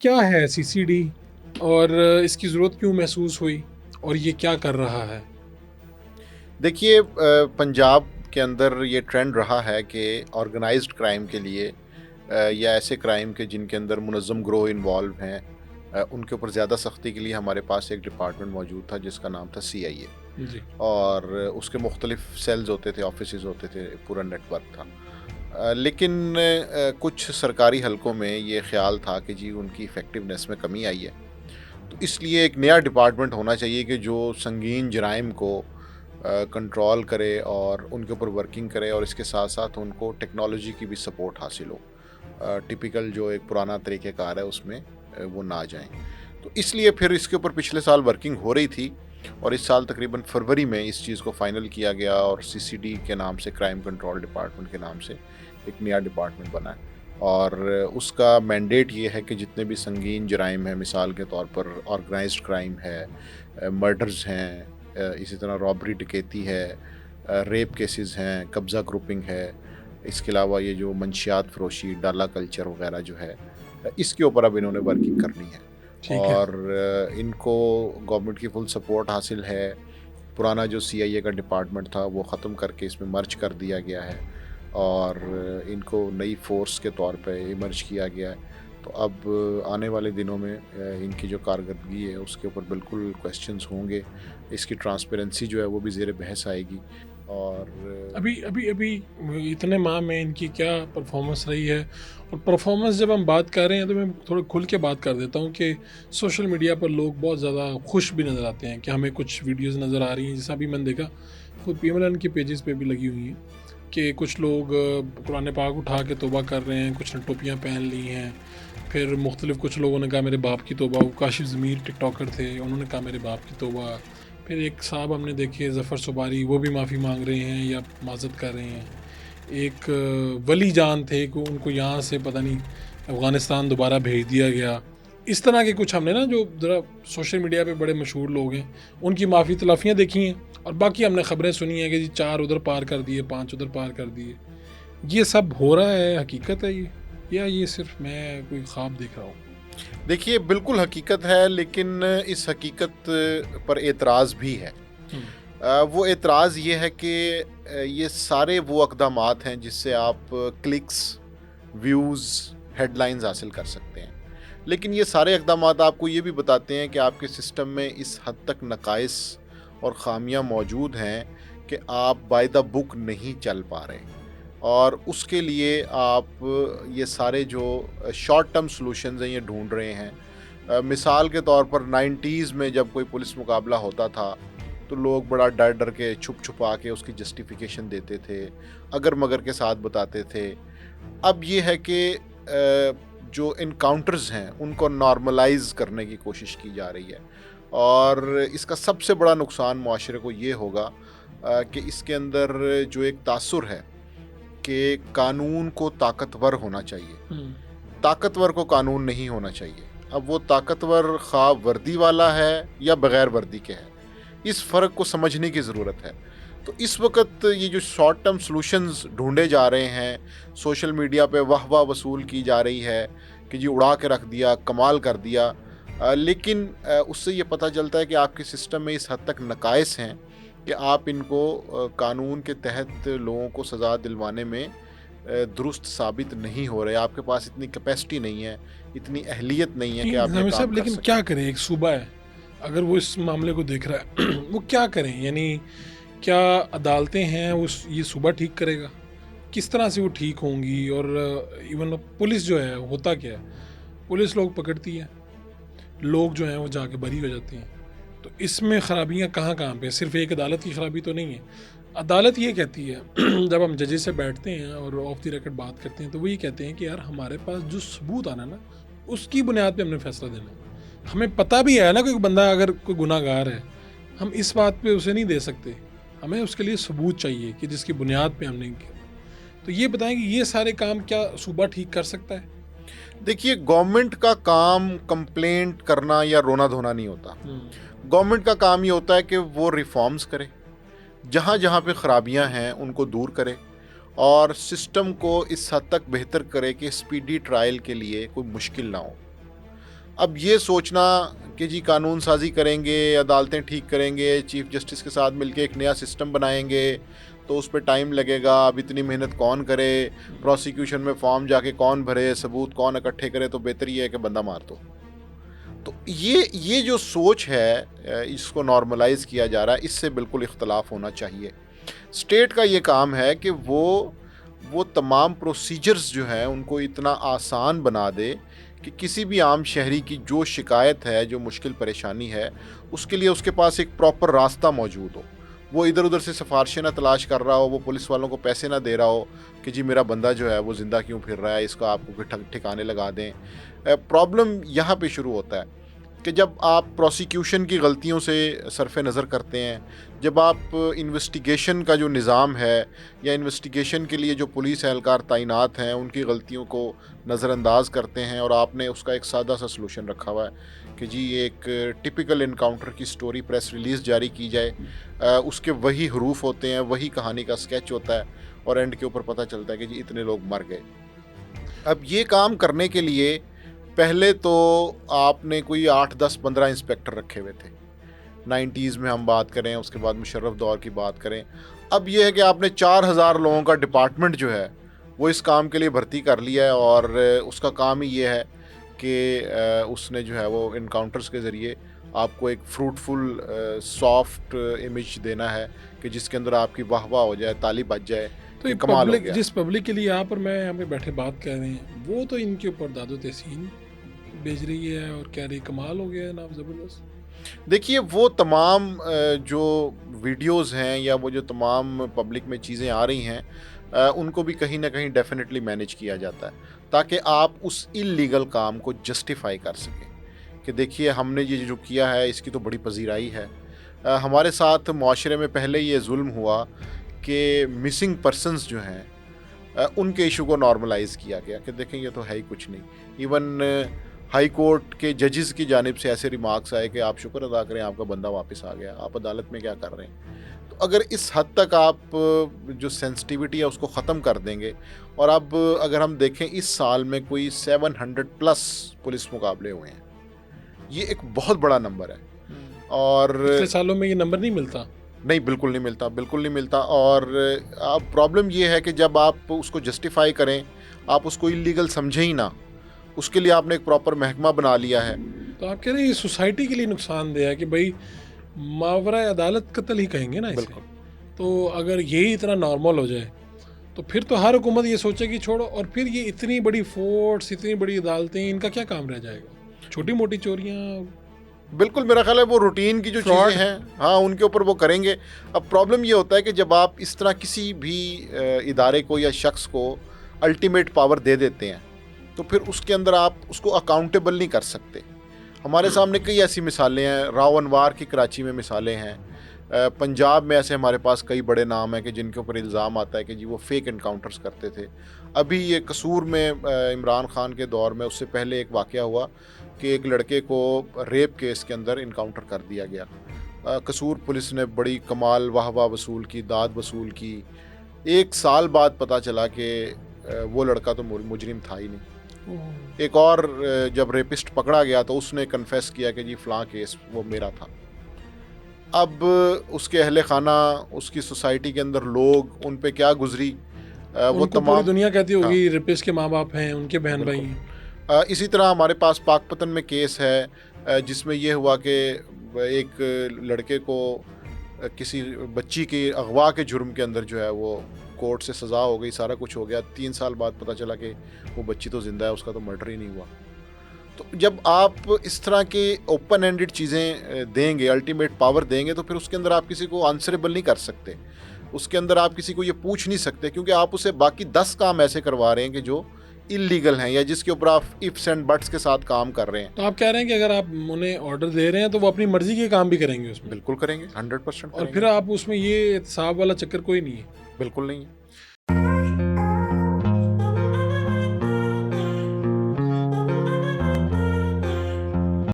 क्या है सीसीडी और इसकी ज़रूरत क्यों महसूस हुई और ये क्या कर रहा है? देखिए पंजाब के अंदर ये ट्रेंड रहा है कि ऑर्गेनाइज्ड क्राइम के लिए या ऐसे क्राइम के जिनके अंदर मुनज़्ज़म गिरोह इन्वॉल्व हैं उनके ऊपर ज़्यादा सख्ती के लिए हमारे पास एक डिपार्टमेंट मौजूद था जिसका नाम था सीआईए। जी, और उसके मुख्तलिफ सेल्स होते थे, ऑफिसेज़ होते थे, पूरा नेटवर्क था। लेकिन कुछ सरकारी हलकों में ये ख़्याल था कि जी उनकी इफ़ेक्टिवनेस में कमी आई है। तो इसलिए एक नया डिपार्टमेंट होना चाहिए कि जो संगीन जराइम को कंट्रोल करे और उनके ऊपर वर्किंग करे और इसके साथ साथ उनको टेक्नोलॉजी की भी सपोर्ट हासिल हो। टिपिकल जो एक पुराना तरीक़ेकार है उसमें वो ना जाएं। तो इसलिए फिर इसके ऊपर पिछले साल वर्किंग हो रही थी और इस साल तकरीबन फरवरी में इस चीज़ को फाइनल किया गया और सीसीडी के नाम से, क्राइम कंट्रोल डिपार्टमेंट के नाम से एक नया डिपार्टमेंट बना है। और उसका मैंडेट ये है कि जितने भी संगीन जराइम हैं, मिसाल के तौर पर ऑर्गेनाइज्ड क्राइम है, मर्डर्स हैं, इसी तरह रॉबरी डकैती है, रेप केसेस हैं, कब्ज़ा ग्रुपिंग है, इसके अलावा ये जो मंशियात फ़रोशी, डाला कल्चर वगैरह जो है, इसके ऊपर अब इन्होंने वर्किंग करनी है। ठीक है। और इनको गवर्नमेंट की फुल सपोर्ट हासिल है। पुराना जो सीआईए का डिपार्टमेंट था वो ख़त्म करके इसमें मर्ज कर दिया गया है और इनको नई फ़ोर्स के तौर पे इमर्ज किया गया है। तो अब आने वाले दिनों में इनकी जो कारकर्दगी है उसके ऊपर बिल्कुल क्वेश्चंस होंगे। इसकी ट्रांसपेरेंसी जो है वो भी ज़ेर बहस आएगी। और अभी अभी अभी इतने माह में इनकी क्या परफॉर्मेंस रही है? और परफॉर्मेंस जब हम बात कर रहे हैं तो मैं थोड़ा खुल के बात कर देता हूँ कि सोशल मीडिया पर लोग बहुत ज़्यादा खुश भी नज़र आते हैं कि हमें कुछ वीडियोस नज़र आ रही हैं, जैसा अभी मैंने देखा खुद पीएमएलएन के पेजेस पे भी लगी हुई हैं कि कुछ लोग कुरान पाक उठा के तौबा कर रहे हैं, कुछ ने टोपियाँ पहन ली हैं। फिर मुख्तलिफ कुछ लोगों ने कहा मेरे बाप की तौबा, वो काशिफ ज़मीर टिकटॉकर थे, उन्होंने कहा मेरे बाप की तौबा। फिर एक साहब हमने देखे ज़फ़र सुबारी, वो भी माफ़ी मांग रहे हैं या माज़रत कर रहे हैं। एक वली जान थे कि उनको यहाँ से पता नहीं अफ़गानिस्तान दोबारा भेज दिया गया। इस तरह के कुछ हमने ना जो ज़रा सोशल मीडिया पे बड़े मशहूर लोग हैं, उनकी माफ़ी तलाफ़ियाँ देखी हैं और बाकी हमने ख़बरें सुनी हैं कि जी 4 उधर पार कर दिए, 5 उधर पार कर दिए। ये सब हो रहा है, हकीकत है ये? या ये सिर्फ़ मैं कोई ख्वाब देख रहा हूँ? देखिए बिल्कुल हकीकत है, लेकिन इस हकीकत पर एतराज़ भी है। हुँ, वो एतराज़ ये है कि ये सारे वो इक़दामात हैं जिससे आप क्लिक्स, व्यूज़, हेडलाइंस हासिल कर सकते हैं। लेकिन ये सारे इक़दामात आपको ये भी बताते हैं कि आपके सिस्टम में इस हद तक नक़ाइस और ख़ामियाँ मौजूद हैं कि आप बाय द बुक नहीं चल पा रहे। और उसके लिए आप ये सारे जो शॉर्ट टर्म सॉल्यूशंस हैं ये ढूँढ रहे हैं। मिसाल के तौर पर 90s में जब कोई पुलिस मुकाबला होता था, तो लोग बड़ा डर-डर के, छुप-छुपा के उसकी जस्टिफ़िकेशन देते थे, अगर-मगर के साथ बताते थे। अब ये है कि जो एनकाउंटर्स हैं, उनको नॉर्मलाइज़ करने की कोशिश की जा रही है और इसका सबसे बड़ा नुकसान मुआशरे को ये होगा कि इसके अंदर जो एक तासुर है कि कानून को ताकतवर होना चाहिए, हुँ। ताकतवर को कानून नहीं होना चाहिए। अब वो ताकतवर ख़्वाह वर्दी वाला है या बग़ैर वर्दी के है, इस फ़र्क को समझने की ज़रूरत है। तो इस वक़्त ये जो शॉर्ट टर्म सॉल्यूशंस ढूँढे जा रहे हैं, सोशल मीडिया पे वाह-वाह वसूल की जा रही है कि जी उड़ा के रख दिया, कमाल कर दिया। लेकिन उससे ये पता चलता है कि आपके सिस्टम में इस हद तक नक़ाइस हैं कि आप इनको कानून के तहत लोगों को सज़ा दिलवाने में दुरुस्त साबित नहीं हो रहे। आपके पास इतनी कैपेसिटी नहीं है, इतनी अहलियत नहीं है कि नहीं, आप ये ज़मीर काम साहब कर लेकिन सकें। क्या करें? एक सूबा है, अगर वो इस मामले को देख रहा है वो क्या करें? यानी क्या अदालतें हैं उस ये सूबा ठीक करेगा? किस तरह से वो ठीक होंगी? और इवन पुलिस जो है होता क्या है? पुलिस लोग पकड़ती है, लोग जो हैं वो जाके बरी हो जाते हैं। तो इसमें खराबियाँ कहाँ-कहाँ पे हैं? सिर्फ़ एक अदालत की खराबी तो नहीं है। अदालत ये कहती है जब हम जजेस से बैठते हैं और ऑफ द रिकॉर्ड बात करते हैं तो वो ये कहते हैं कि यार हमारे पास जो सबूत आना ना, उसकी बुनियाद पे हमने फैसला देना है। हमें पता भी है ना कोई बंदा अगर कोई गुनहगार है, हम इस बात पे उसे नहीं दे सकते। हमें उसके लिए सबूत चाहिए कि जिसकी बुनियाद पे हमने किया। तो ये बताएँ कि ये सारे काम क्या सूबा ठीक कर सकता है? देखिए, गवर्नमेंट का काम कंप्लेंट करना या रोना-धोना नहीं होता। हुँ, गवर्नमेंट का काम ये होता है कि वो रिफ़ॉर्म्स करे, जहाँ-जहाँ पे खराबियाँ हैं उनको दूर करे और सिस्टम को इस हद तक बेहतर करे कि स्पीडी ट्रायल के लिए कोई मुश्किल ना हो। अब ये सोचना कि जी कानून साजी करेंगे, अदालतें ठीक करेंगे, चीफ जस्टिस के साथ मिलके एक नया सिस्टम बनाएंगे तो उस पर टाइम लगेगा, अब इतनी मेहनत कौन करे, प्रोसिक्यूशन में फॉर्म जाके कौन भरे, सबूत कौन इकट्ठे करे, तो बेहतर ये है कि बंदा मार दो। तो ये जो सोच है इसको नॉर्मलाइज किया जा रहा है, इससे बिल्कुल इख्तलाफ होना चाहिए। स्टेट का ये काम है कि वो तमाम प्रोसीजर्स जो हैं उनको इतना आसान बना दे कि किसी भी आम शहरी की जो शिकायत है, जो मुश्किल परेशानी है, उसके लिए उसके पास एक प्रॉपर रास्ता मौजूद हो। वो इधर उधर से सिफारिशें ना तलाश कर रहा हो, वो पुलिस वालों को पैसे ना दे रहा हो कि जी मेरा बंदा जो है वो ज़िंदा क्यों फिर रहा है, इसका आपको ठिकाने लगा दें। प्रॉब्लम यहाँ पे शुरू होता है कि जब आप प्रोसिक्यूशन की गलतियों से सरफ़ नज़र करते हैं, जब आप इन्वेस्टिगेशन का जो निज़ाम है या इन्वेस्टिगेशन के लिए जो पुलिस एहलकार तैनात हैं उनकी गलतियों को नज़रअंदाज करते हैं और आपने उसका एक सादा सा सलूशन रखा हुआ है कि जी एक टिपिकल इनकाउंटर की स्टोरी प्रेस रिलीज़ जारी की जाए, उसके वही हरूफ होते हैं, वही कहानी का स्केच होता है और एंड के ऊपर पता चलता है कि जी इतने लोग मर गए। अब ये काम करने के लिए पहले तो आपने कोई 8, 10, 15 इंस्पेक्टर रखे हुए थे, 90s में हम बात करें, उसके बाद मुशर्रफ दौर की बात करें। अब ये है कि आपने 4000 लोगों का डिपार्टमेंट जो है वो इस काम के लिए भर्ती कर लिया है और उसका काम ही ये है कि उसने जो है वो इनकाउंटर्स के ज़रिए आपको एक फ्रूटफुल सॉफ्ट इमेज देना है कि जिसके अंदर आपकी वाह वाह हो जाए, ताली बज जाए, तो ये कमाल हो पब्लिक, गया। जिस पब्लिक के लिए आप और मैं यहाँ पे बैठे बात कर रहे हैं, वो तो इनके ऊपर दादो तहसीन भेज रही है और कह रही कमाल हो गया है नाम ज़बरदस्त। देखिए वो तमाम जो वीडियोस हैं या वो जो तमाम पब्लिक में चीज़ें आ रही हैं उनको भी कहीं ना कहीं डेफिनेटली मैनेज किया जाता है ताकि आप उस इल्लीगल काम को जस्टिफाई कर सकें कि देखिए हमने ये जो किया है इसकी तो बड़ी पजीराई है। हमारे साथ मुआशरे में पहले ये जुल्म हुआ कि मिसिंग पर्सनस जो हैं उनके इशू को नॉर्मलाइज़ किया गया कि देखें ये तो है ही कुछ नहीं। इवन हाई कोर्ट के जजेस की जानिब से ऐसे रिमार्क्स आए कि आप शुक्र अदा करें आपका बंदा वापस आ गया, आप अदालत में क्या कर रहे हैं। तो अगर इस हद तक आप जो सेंसिटिविटी है उसको ख़त्म कर देंगे, और अब अगर हम देखें इस साल में कोई 700+ पुलिस मुकाबले हुए हैं, ये एक बहुत बड़ा नंबर है। और पिछले सालों में ये नंबर नहीं मिलता। नहीं, बिल्कुल नहीं मिलता, बिल्कुल नहीं मिलता। और अब प्रॉब्लम ये है कि जब आप उसको जस्टिफाई करें, आप उसको इलीगल समझें ही ना, उसके लिए आपने एक प्रॉपर महकमा बना लिया है। तो आप कह रहे हैं ये सोसाइटी के लिए नुकसानदेह है कि भाई मावरा अदालत कत्ल ही कहेंगे ना इसे। बिल्कुल। तो अगर यही इतना नॉर्मल हो जाए तो फिर तो हर हुकूमत ये सोचेगी छोड़ो, और फिर ये इतनी बड़ी फोर्स, इतनी बड़ी अदालतें, इनका क्या काम रह जाएगा। छोटी मोटी चोरियाँ, बिल्कुल, मेरा ख्याल है वो रूटीन की जो Fraud। चीज़ें हैं, हाँ, उनके ऊपर वो करेंगे। अब प्रॉब्लम ये होता है कि जब आप इस तरह किसी भी इदारे को या शख्स को अल्टीमेट पावर दे देते हैं तो फिर उसके अंदर आप उसको अकाउंटेबल नहीं कर सकते। हमारे सामने कई ऐसी मिसालें हैं, राव अनवार की कराची में मिसालें हैं, पंजाब में ऐसे हमारे पास कई बड़े नाम हैं कि जिनके ऊपर इल्ज़ाम आता है कि जी वो फेक इनकाउंटर्स करते थे। अभी ये कसूर में इमरान खान के दौर में, उससे पहले एक वाक़या हुआ कि एक लड़के को रेप केस के अंदर इनकाउंटर कर दिया गया। कसूर पुलिस ने बड़ी कमाल वाह वाह वसूल की, दाद वसूल की। 1 साल बाद पता चला कि वो लड़का तो मुजरिम था ही नहीं। एक और जब रेपिस्ट पकड़ा गया तो उसने कन्फेस किया कि जी फ़लाँ केस वो मेरा था। अब उसके अहले खाना, उसकी सोसाइटी के अंदर लोग, उन पे क्या गुजरी वो उनको पूरी तमाम। दुनिया कहती हाँ, होगी रेपिस्ट के माँ बाप हैं, उनके बहन भाई हैं। इसी तरह हमारे पास पाकपतन में केस है जिसमें ये हुआ कि एक लड़के को किसी बच्ची की अगवा के जुर्म के अंदर जो है वो कोर्ट से सज़ा हो गई, सारा कुछ हो गया। 3 साल बाद पता चला कि वो बच्ची तो ज़िंदा है, उसका तो मर्डर ही नहीं हुआ। तो जब आप इस तरह के ओपन एंडेड चीज़ें देंगे, अल्टीमेट पावर देंगे, तो फिर उसके अंदर आप किसी को आंसरेबल नहीं कर सकते। उसके अंदर आप किसी को ये पूछ नहीं सकते क्योंकि आप उसे बाकी 10 काम ऐसे करवा रहे हैं कि जो इलीगल हैं या जिसके ऊपर आप इफ्स एंड बट्स के साथ काम कर रहे हैं। तो आप कह रहे हैं कि अगर आप उन्हें ऑर्डर दे रहे हैं तो वो अपनी मर्जी के काम भी करेंगे उसमें। बिल्कुल करेंगे, 100% और करेंगे। फिर आप उसमें ये एहतसाब वाला चक्कर कोई नहीं है। बिल्कुल नहीं है।